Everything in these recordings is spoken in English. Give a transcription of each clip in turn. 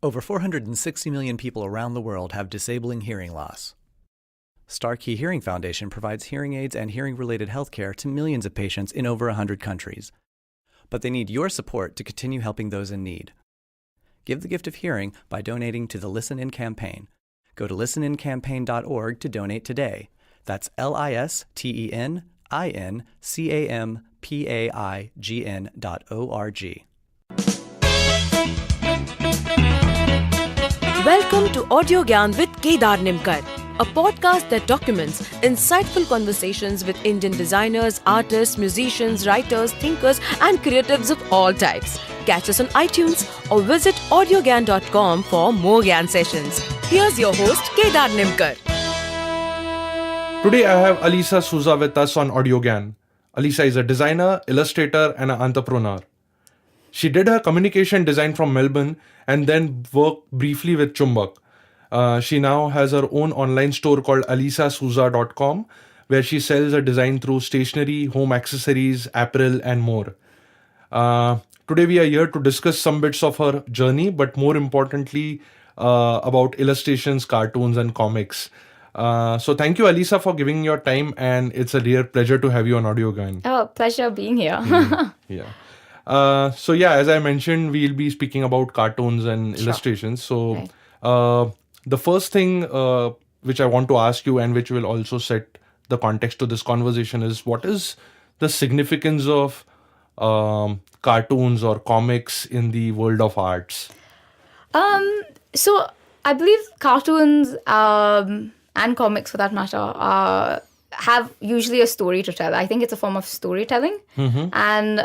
Over 460 million people around the world have disabling hearing loss. Star Key Hearing Foundation provides hearing aids and hearing-related healthcare to millions of patients in over 100 countries. But they need your support to continue helping those in need. Give the gift of hearing by donating to the Listen In campaign. Go to listenincampaign.org to donate today. That's listenincampaign.org. Welcome to Audio Gyan with Kedar Nimkar, a podcast that documents insightful conversations with Indian designers, artists, musicians, writers, thinkers, and creatives of all types. Catch us on iTunes or visit audiogyan.com for more Gyan sessions. Here's your host, Kedar Nimkar. Today I have Alicia Souza with us on Audio Gyan. Alicia is a designer, illustrator, and an entrepreneur. She did her communication design from Melbourne and then worked briefly with Chumbak. She now has her own online store called aliciasouza.com, where she sells her design through stationery, home accessories, apparel, and more. Today we are here to discuss some bits of her journey, but more importantly, about illustrations, cartoons, and comics. So thank you, Alicia, for giving your time, and it's a real pleasure to have you on Audio Gyan. Oh, pleasure being here. Yeah. So as I mentioned, we'll be speaking about cartoons and illustrations. So Right. The first thing which I want to ask you, and which will also set the context to this conversation, is what is the significance of cartoons or comics in the world of arts? So I believe cartoons and comics, for that matter, have usually a story to tell. I think it's a form of storytelling, and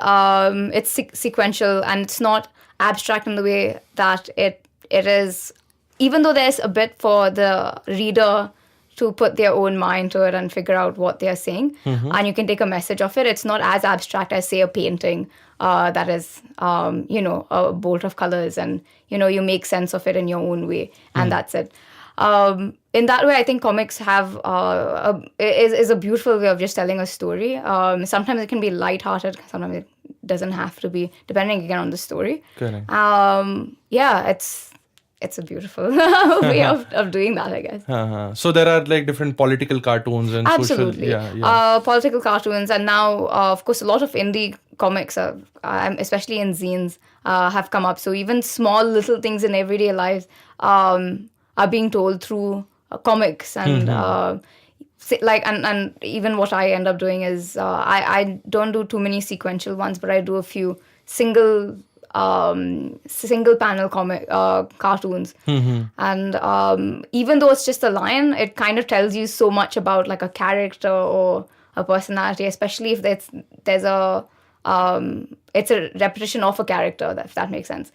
it's sequential, and it's not abstract in the way that it is. Even though there's a bit for the reader to put their own mind to it and figure out what they're saying, and you can take a message of it, it's not as abstract as, say, a painting that is, a bolt of colors, and, you make sense of it in your own way, and that's it. In that way, I think comics have is a beautiful way of just telling a story. Sometimes it can be lighthearted, sometimes it doesn't have to be, depending again on the story. Correct. It's a beautiful way of doing that, I guess. So there are like different political cartoons and Absolutely. social... Political cartoons, and now, of course, a lot of indie comics, especially in zines, have come up. So even small little things in everyday lives are being told through comics, and and even what I end up doing is I don't do too many sequential ones, but I do a few single panel comic cartoons, and even though it's just a line, it kind of tells you so much about like a character or a personality, especially if it's a repetition of a character, if that makes sense.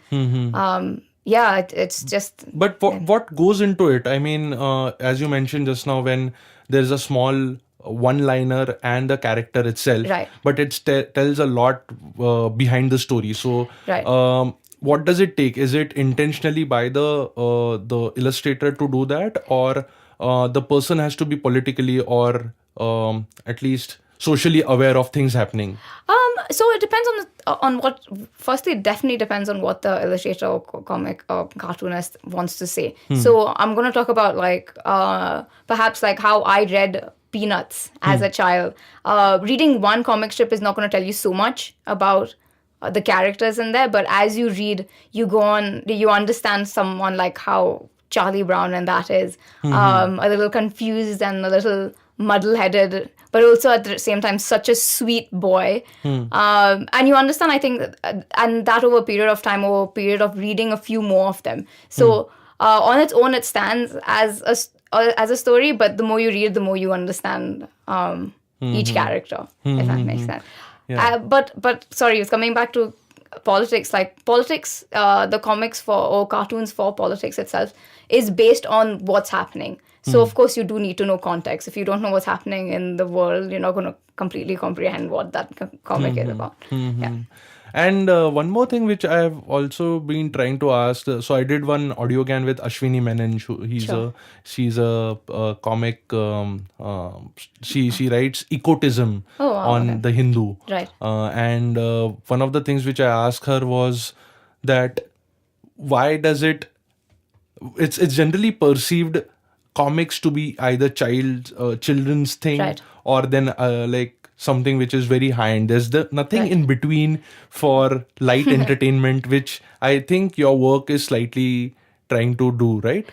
It's just... But what goes into it? I mean, as you mentioned just now, when there's a small one-liner and the character itself, Right. but it tells a lot behind the story. So, Right. What does it take? Is it intentionally by the illustrator to do that, or the person has to be politically or at least socially aware of things happening? So it depends on what. Firstly, it definitely depends on what the illustrator or comic or cartoonist wants to say. So I'm going to talk about perhaps how I read Peanuts as a child. Reading one comic strip is not going to tell you so much about the characters in there, but as you read, you go on, you understand someone like how Charlie Brown and that is a little confused and a little muddle-headed, but also at the same time such a sweet boy. And you understand, I think, and that over a period of time, over a period of reading a few more of them. So on its own, it stands as a story, but the more you read, the more you understand each character, if that makes sense. Yeah. But sorry, it's coming back to politics. Like politics, the comics or cartoons for politics itself is based on what's happening. So of course you do need to know context. If you don't know what's happening in the world, you're not going to completely comprehend what that comic is about. Yeah. And one more thing which I have also been trying to ask. So I did one audio gan with Ashwini Menon. She's a comic. She writes ecotism on The Hindu. Right. And one of the things which I asked her was that why does it it's generally perceived comics to be either children's thing, Right. or then like something which is very high end. There's nothing Right. in between for light entertainment, which I think your work is slightly trying to do, right?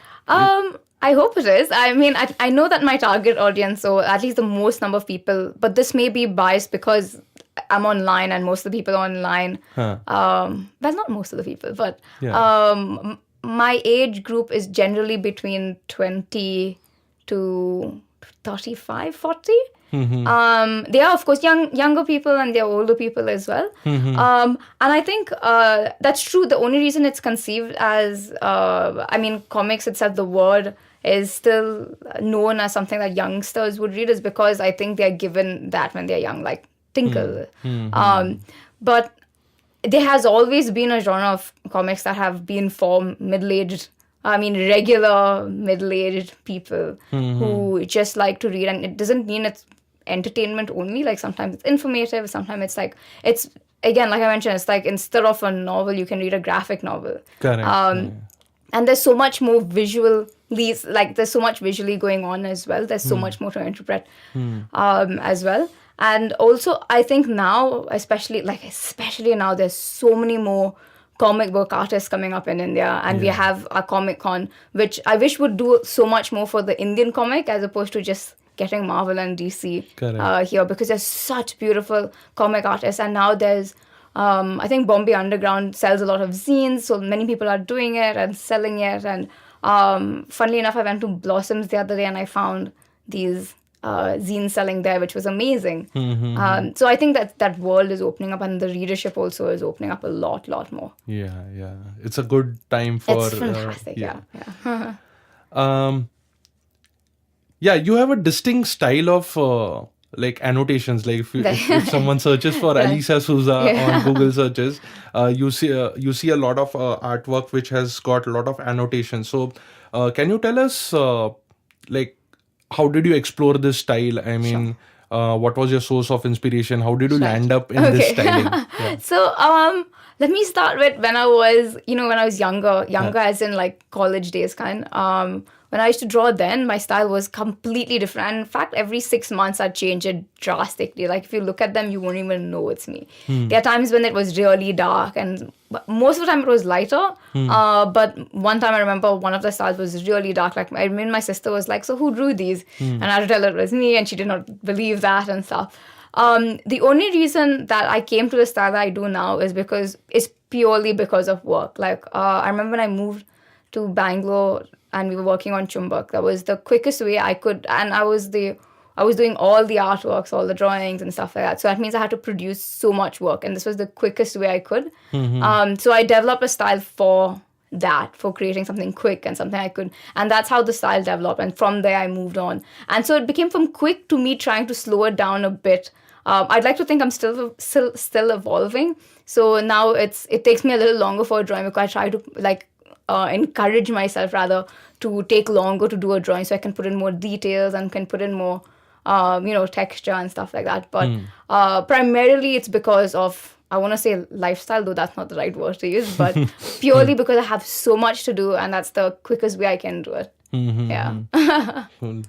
I hope it is. I mean, I know that my target audience, so at least the most number of people, but this may be biased because I'm online and most of the people are online. Well, not most of the people, but my age group is generally between 20 to 35, 40. There are, of course, younger people and there are older people as well. And I think that's true. The only reason it's conceived as, comics itself, the word is still known as something that youngsters would read is because I think they're given that when they're young, like Tinkle. But there has always been a genre of comics that have been for regular middle-aged people who just like to read. And it doesn't mean it's entertainment only. Like sometimes it's informative, sometimes it's like, it's, again, like I mentioned, it's like instead of a novel, you can read a graphic novel. Correct. And there's so much more there's so much visually going on as well. There's so much more to interpret as well. And also, I think now, especially now, there's so many more comic book artists coming up in India. And we have a Comic Con, which I wish would do so much more for the Indian comic as opposed to just getting Marvel and DC here, because there's such beautiful comic artists. And now there's, I think Bombay Underground sells a lot of zines, so many people are doing it and selling it. And funnily enough, I went to Blossoms the other day and I found these zines selling there, which was amazing. So I think that world is opening up, and the readership also is opening up a lot more. Yeah. It's a good time for... It's fantastic, yeah. You have a distinct style of like annotations. Like if someone searches for Alicia Souza on Google searches, you see a lot of artwork which has got a lot of annotations. So can you tell us like how did you explore this style? I mean, what was your source of inspiration? How did you land up in this styling? So let me start with when I was younger as in like college days kind. When I used to draw then, my style was completely different. And in fact, every 6 months I'd change it drastically. Like if you look at them, you won't even know it's me. There are times when it was really dark, and most of the time it was lighter. But one time I remember one of the styles was really dark. Like my sister was like, "So who drew these?" And I had to tell her it was me, and she did not believe that and stuff. The only reason that I came to the style that I do now is purely because of work. Like I remember when I moved to Bangalore and we were working on Chumbak. That was the quickest way I could, and I was doing all the artworks, all the drawings and stuff like that. So that means I had to produce so much work, and this was the quickest way I could. So I developed a style for that, for creating something quick and something I could, and that's how the style developed. And from there I moved on, and so it became from quick to me trying to slow it down a bit. I'd like to think I'm still evolving. So now it takes me a little longer for a drawing because I try to encourage myself rather to take longer to do a drawing so I can put in more details and can put in more texture and stuff like that. But primarily it's because of, I want to say lifestyle, though that's not the right word to use, but purely because I have so much to do, and that's the quickest way I can do it. Cool.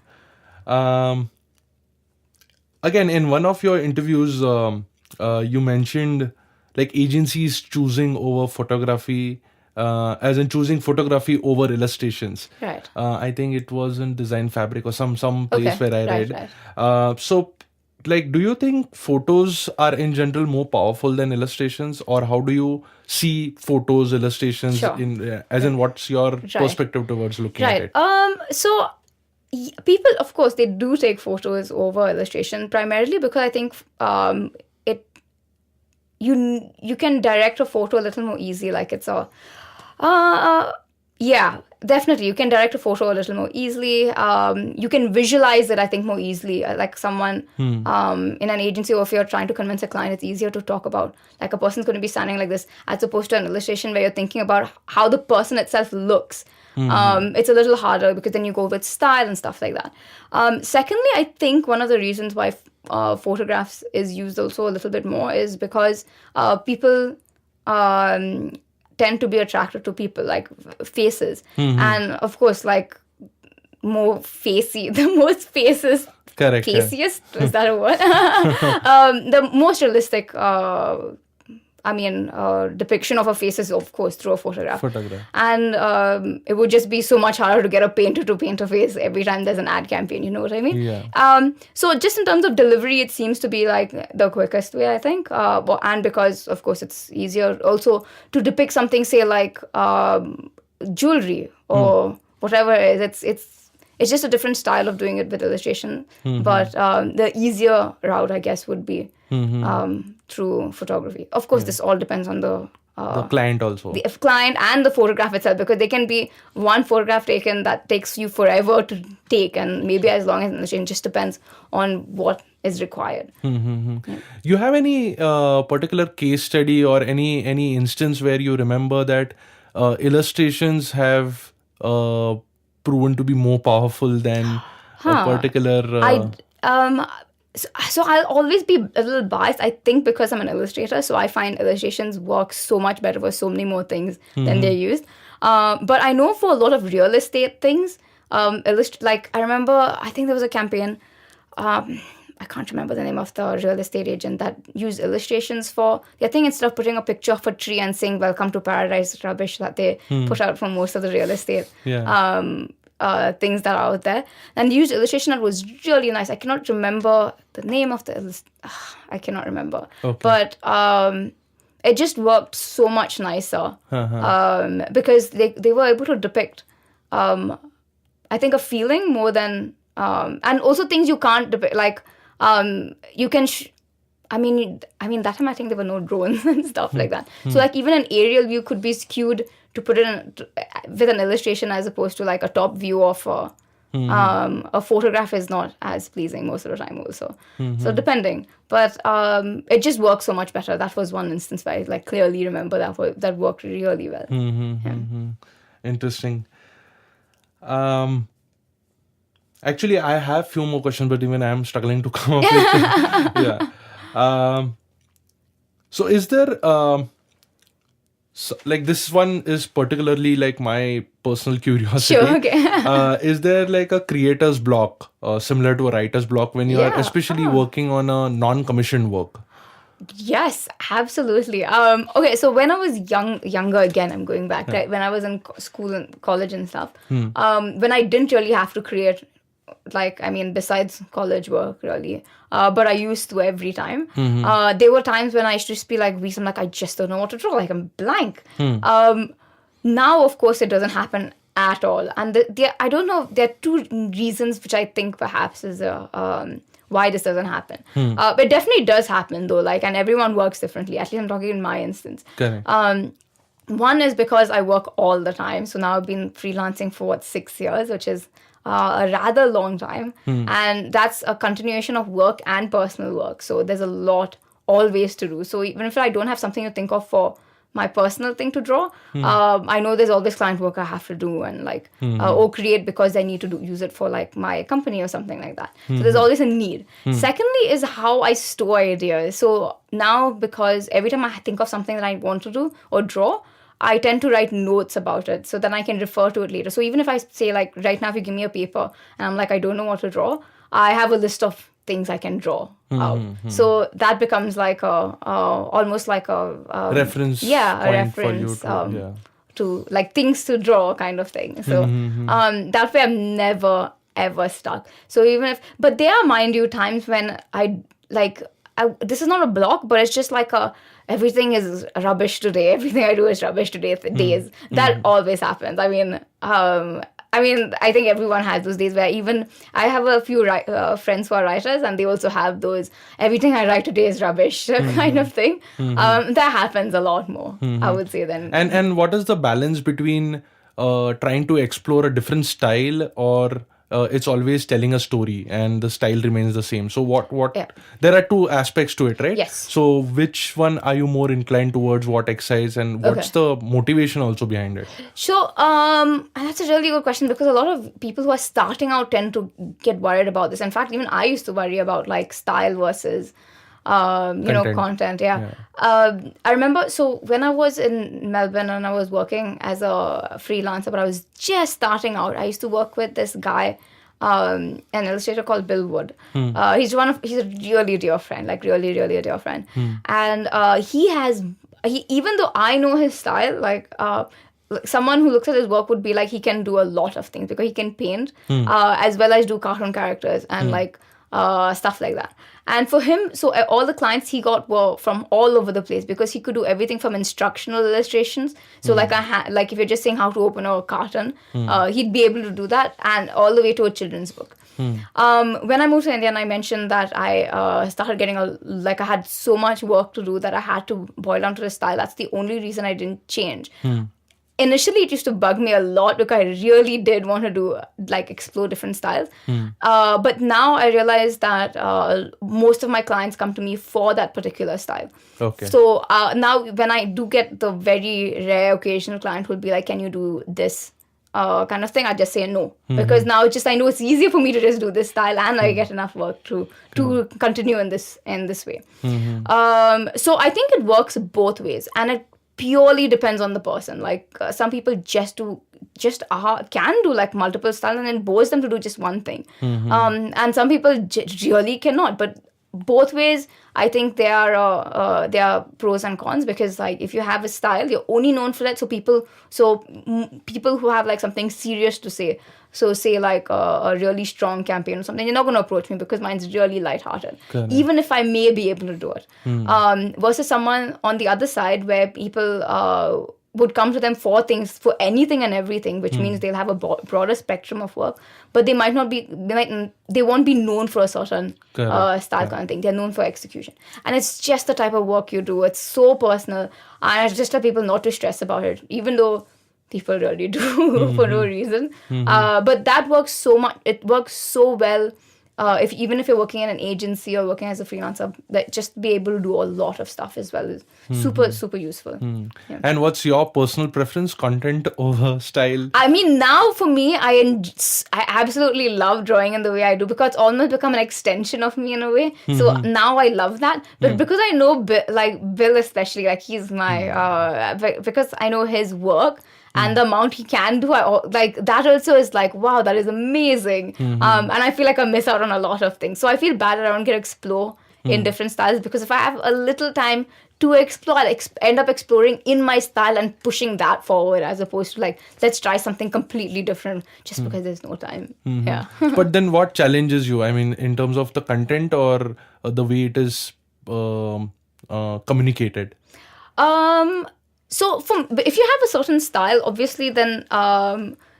Again, in one of your interviews, you mentioned like agencies choosing over photography, as in choosing photography over illustrations. Right. I think it was in Design Fabric or some place where I read. Right. So, like, do you think photos are in general more powerful than illustrations, or how do you see photos, illustrations in what's your perspective towards looking at it? So people, of course, they do take photos over illustration primarily because I think you can direct a photo a little more easy. Like it's definitely you can direct a photo a little more easily. You can visualize it, I think, more easily. Like someone in an agency, or if you're trying to convince a client, it's easier to talk about like a person's going to be standing like this as opposed to an illustration where you're thinking about how the person itself looks. It's a little harder because then you go with style and stuff like that. Secondly, I think one of the reasons why photographs is used also a little bit more is because people tend to be attracted to people, like faces. And of course, like more facey, the most faces. Correct. Faciest, is that a word? The most realistic depiction of a face is, of course, through a photograph. And it would just be so much harder to get a painter to paint a face every time there's an ad campaign, you know what I mean? Yeah. So just in terms of delivery, it seems to be like the quickest way, I think. And because, of course, it's easier also to depict something, say, like jewelry or whatever it is. It's just a different style of doing it with illustration. But the easier route, I guess, would be through photography. Of course, this all depends on the client also. The client and the photograph itself, because there can be one photograph taken that takes you forever to take, and maybe as long as illustration, just depends on what is required. You have any particular case study or any instance where you remember that illustrations have proven to be more powerful than a particular... So I'll always be a little biased, I think, because I'm an illustrator. So I find illustrations work so much better for so many more things than they're used. But I know for a lot of real estate things, like I remember, I think there was a campaign, I can't remember the name of the real estate agent that used illustrations for, I think instead of putting a picture of a tree and saying "Welcome to Paradise" rubbish that they put out for most of the real estate things that are out there, and they used illustration that was really nice. I cannot remember the name of the I cannot remember. But it just worked so much nicer because they were able to depict I think a feeling more than and also things you can't depict, like you can I mean that time I think there were no drones and stuff like that. So like even an aerial view could be skewed to put it with an illustration as opposed to like a top view of a photograph is not as pleasing most of the time also. So depending, but it just works so much better. That was one instance where I like clearly remember that worked really well. Interesting. Actually, I have few more questions, but even I am struggling to come up with so is there like this one is particularly like my personal curiosity. Sure, okay. Is there like a creator's block similar to a writer's block when you are especially working on a non-commissioned work? Yes, absolutely. Okay, so when I was younger, again, I'm going back, right? When I was in school and college and stuff, when I didn't really have to create, like, I mean, besides college work, really, but I used to every time. There were times when I used to just be like, I'm like, I just don't know what to draw, like, I'm blank. Now, of course, it doesn't happen at all. And I don't know, there are two reasons which I think perhaps is why this doesn't happen. But it definitely does happen, though, like, and everyone works differently. At least I'm talking in my instance. Correct. One is because I work all the time. So now I've been freelancing for 6 years, which is a rather long time. And that's a continuation of work and personal work. So there's a lot always to do. So even if I don't have something to think of for my personal thing to draw, I know there's always client work I have to do and like or create because I need to use it for like my company or something like that. So there's always a need. Secondly is how I store ideas. So now, because every time I think of something that I want to do or draw, I tend to write notes about it so then I can refer to it later. So even if I say, like, right now if you give me a paper and I'm like, I don't know what to draw, I have a list of things I can draw out. So that becomes like almost like a reference. Yeah, a reference for you to like things to draw kind of thing. So that way I'm never ever stuck. So even if, but there are, mind you, times when this is not a block, but it's just like everything is rubbish today. Everything I do is rubbish today. Days that always happens. I mean, I think everyone has those days where even I have a few friends who are writers, and they also have those everything I write today is rubbish kind of thing. That happens a lot more, I would say. Then and what is the balance between trying to explore a different style or it's always telling a story and the style remains the same? So what there are two aspects to it, right? Yes. So which one are you more inclined towards, what exercise, and what's the motivation also behind it? So that's a really good question, because a lot of people who are starting out tend to get worried about this. In fact, even I used to worry about like style versus content. Yeah. I remember, so when I was in Melbourne and I was working as a freelancer, but I was just starting out, I used to work with this guy, an illustrator called Bill Wood. He's a really dear friend, like really, really a dear friend. And he even though I know his style, like someone who looks at his work would be like, he can do a lot of things because he can paint as well as do cartoon characters and like stuff like that. And for him, so all the clients he got were from all over the place because he could do everything from instructional illustrations. So like like if you're just saying how to open a carton, he'd be able to do that, and all the way to a children's book. When I moved to India, and I mentioned that I started getting I had so much work to do that I had to boil down to the style. That's the only reason I didn't change. Initially, it used to bug me a lot because I really did want to do, like, explore different styles. But now I realize that most of my clients come to me for that particular style. Okay. So now when I do get the very rare occasional client who will be like, can you do this kind of thing? I just say no. Because now I know it's easier for me to just do this style and I get enough work to continue in this way. So I think it works both ways. And it purely depends on the person. Like some people can do like multiple styles and it bores them to do just one thing. And some people really cannot. But both ways, I think there are pros and cons, because like if you have a style, you're only known for that. So people who have like something serious to say, so say like a really strong campaign or something, you're not going to approach me because mine's really lighthearted, even if I may be able to do it. Versus someone on the other side where people would come to them for anything and everything, which means they'll have a broader spectrum of work, but they won't be known for a certain style kind of thing. They're known for execution, and it's just the type of work you do. It's so personal, and I just tell people not to stress about it, even though people really do for no reason. But that works so much. It works so well. Even if you're working in an agency or working as a freelancer, that just be able to do a lot of stuff as well is super useful. Yeah. And what's your personal preference, content over style? I mean, now for me, I absolutely love drawing in the way I do, because it's almost become an extension of me in a way. So now I love that. But because I know Bill especially, like he's my because I know his work. And the amount he can do, that also is like, wow, that is amazing. And I feel like I miss out on a lot of things. So I feel bad that I don't get to explore in different styles, because if I have a little time to explore, I'll end up exploring in my style and pushing that forward, as opposed to like, let's try something completely different just because there's no time. Yeah. But then what challenges you? I mean, in terms of the content or the way it is communicated? So if you have a certain style, obviously then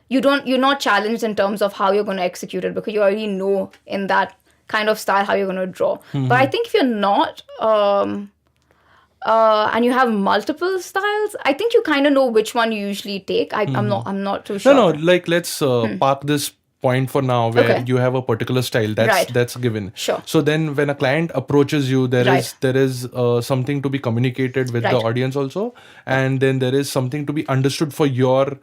you're not challenged in terms of how you're going to execute it, because you already know in that kind of style how you're going to draw. But I think if you're not and you have multiple styles, I think you kind of know which one you usually take. I'm not too sure. No, like let's park this point for now, where you have a particular style that's given. Sure. So then when a client approaches you, there is something to be communicated with the audience also, and then there is something to be understood for your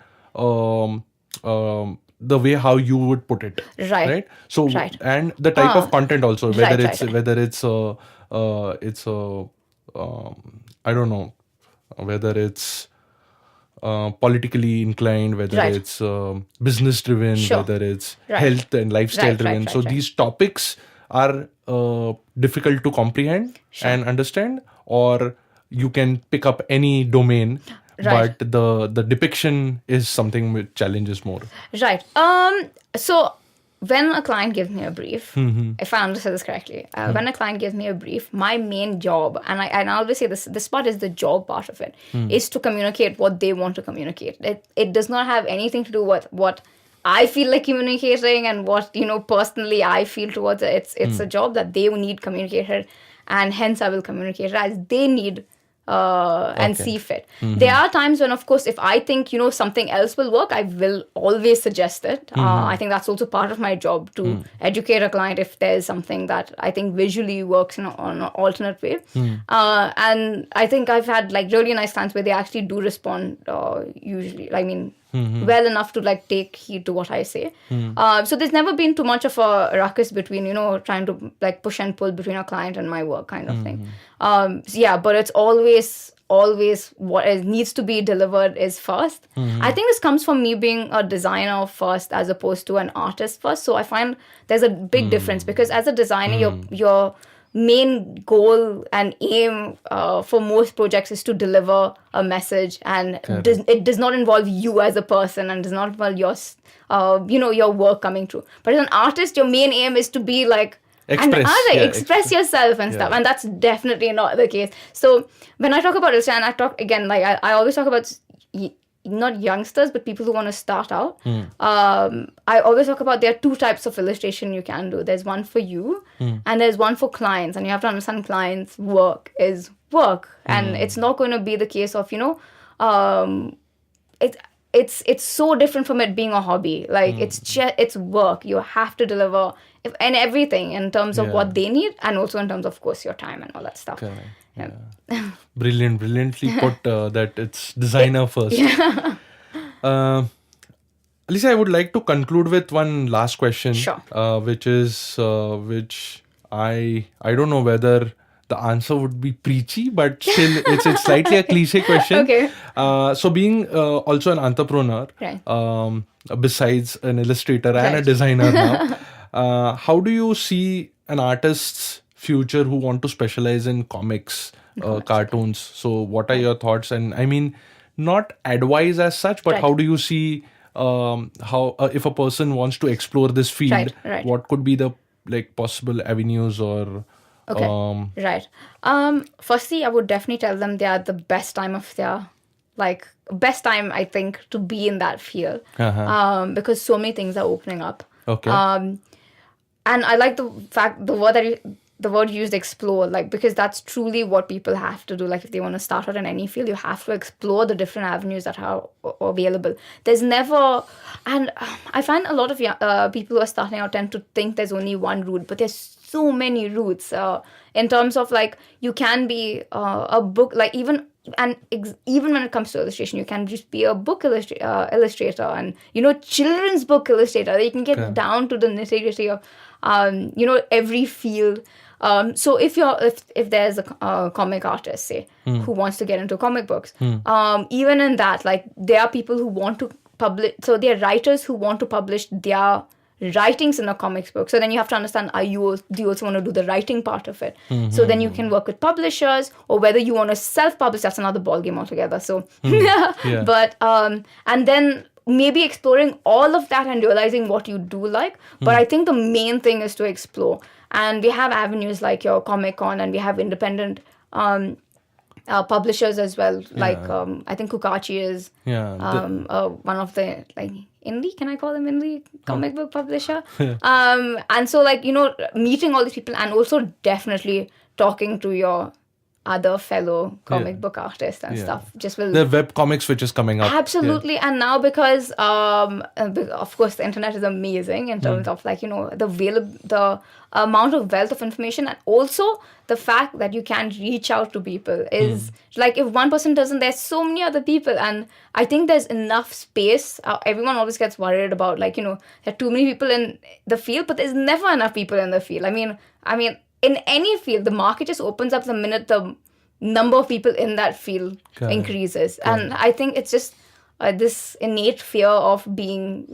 the way how you would put it. Right. So and the type of content also, whether it's I don't know, whether it's politically inclined, whether it's business driven, whether it's health and lifestyle driven. So these topics are difficult to comprehend and understand, or you can pick up any domain, but the depiction is something which challenges more. Right. So when a client gives me a brief, if I understand this correctly, when a client gives me a brief, my main job, and I always say this part is the job part of it, is to communicate what they want to communicate. It does not have anything to do with what I feel like communicating and what, personally I feel towards it. It's a job that they need communicated, and hence I will communicate it as they need and see fit. There are times when, of course, if I think something else will work, I will always suggest it. I think that's also part of my job, to educate a client if there's something that I think visually works on an alternate way. And I think I've had like really nice clients where they actually do respond usually. I mean, well enough to like take heed to what I say. So there's never been too much of a ruckus between, trying to like push and pull between a client and my work kind of thing. But it's always what needs to be delivered is first. I think this comes from me being a designer first as opposed to an artist first. So I find there's a big difference, because as a designer, your main goal and aim for most projects is to deliver a message, and it does not involve you as a person, and does not involve your work coming through. But as an artist, your main aim is to be like express yourself and stuff, and that's definitely not the case. So when I talk about this, and I talk again, like I always talk about not youngsters, but people who want to start out. I always talk about there are two types of illustration you can do. There's one for you, and there's one for clients. And you have to understand clients' work is work, and it's not going to be the case of it's so different from it being a hobby. Like it's work. You have to deliver and everything in terms of what they need, and also in terms of course your time and all that stuff. Yeah. Brilliantly put that it's designer first. Alicia, I would like to conclude with one last question. Sure. Which I don't know whether the answer would be preachy, but still it's slightly a cliche question. Okay. So being also an entrepreneur, right. Besides an illustrator and a designer now, how do you see an artist's future who want to specialize in comics, cartoons? So what are your thoughts? And I mean, not advice as such, but how do you see how if a person wants to explore this field, what could be the possible avenues or right. Firstly, I would definitely tell them they are the best time of their best time, I think, to be in that field, because so many things are opening up. Okay. And I like the fact the word used, explore, because that's truly what people have to do. If they want to start out in any field, you have to explore the different avenues that are available. There's never, and I find a lot of people who are starting out tend to think there's only one route, but there's so many routes in terms of you can be a book, even when it comes to illustration, you can just be a book illustrator and children's book illustrator. You can get down to the nitty-gritty of every field. So if there's a comic artist, say, who wants to get into comic books, even in that, there are people who want to publish, so there are writers who want to publish their writings in a comics book. So then you have to understand, do you also want to do the writing part of it? So then you can work with publishers, or whether you want to self-publish, that's another ballgame altogether. So, but, and then maybe exploring all of that and realizing what you do like. But I think the main thing is to explore. And we have avenues like your Comic-Con, and we have independent publishers as well. I think Kukachi is one of the indie, can I call them indie comic book publisher? And so meeting all these people, and also definitely talking to your other fellow comic book artists and stuff just will... The web comics which is coming up. Absolutely. And now because of course the internet is amazing in terms of the amount of wealth of information, and also the fact that you can reach out to people is if one person doesn't, there's so many other people. And I think there's enough space. Everyone always gets worried about there are too many people in the field, but there's never enough people in the field. I mean in any field, the market just opens up the minute the number of people in that field increases. And I think it's just this innate fear of being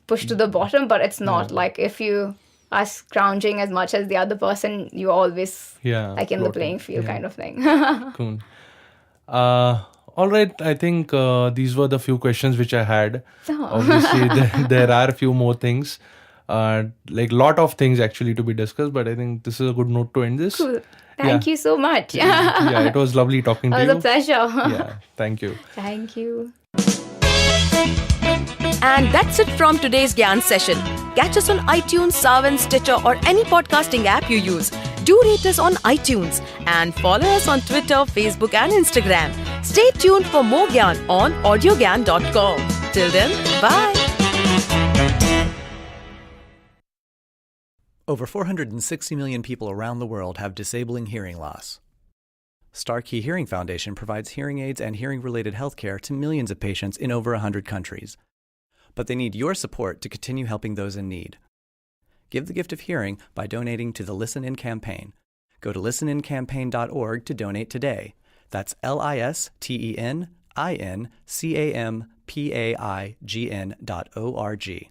pushed to the bottom, but it's not. If you are scrounging as much as the other person, you're always in the playing field kind of thing. Cool. All right, I think these were the few questions which I had. Obviously, there are a few more things. Lot of things actually to be discussed, but I think this is a good note to end this. Cool. Thank you so much. It was lovely talking to you. It was a pleasure. Thank you. Thank you. And that's it from today's Gyan session. Catch us on iTunes, Saavn, Stitcher, or any podcasting app you use. Do rate us on iTunes and follow us on Twitter, Facebook, and Instagram. Stay tuned for more Gyan on audiogyan.com. Till then, bye. Over 460 million people around the world have disabling hearing loss. Starkey Hearing Foundation provides hearing aids and hearing-related healthcare to millions of patients in over 100 countries. But they need your support to continue helping those in need. Give the gift of hearing by donating to the Listen In campaign. Go to listenincampaign.org to donate today. That's listenincampaign.org.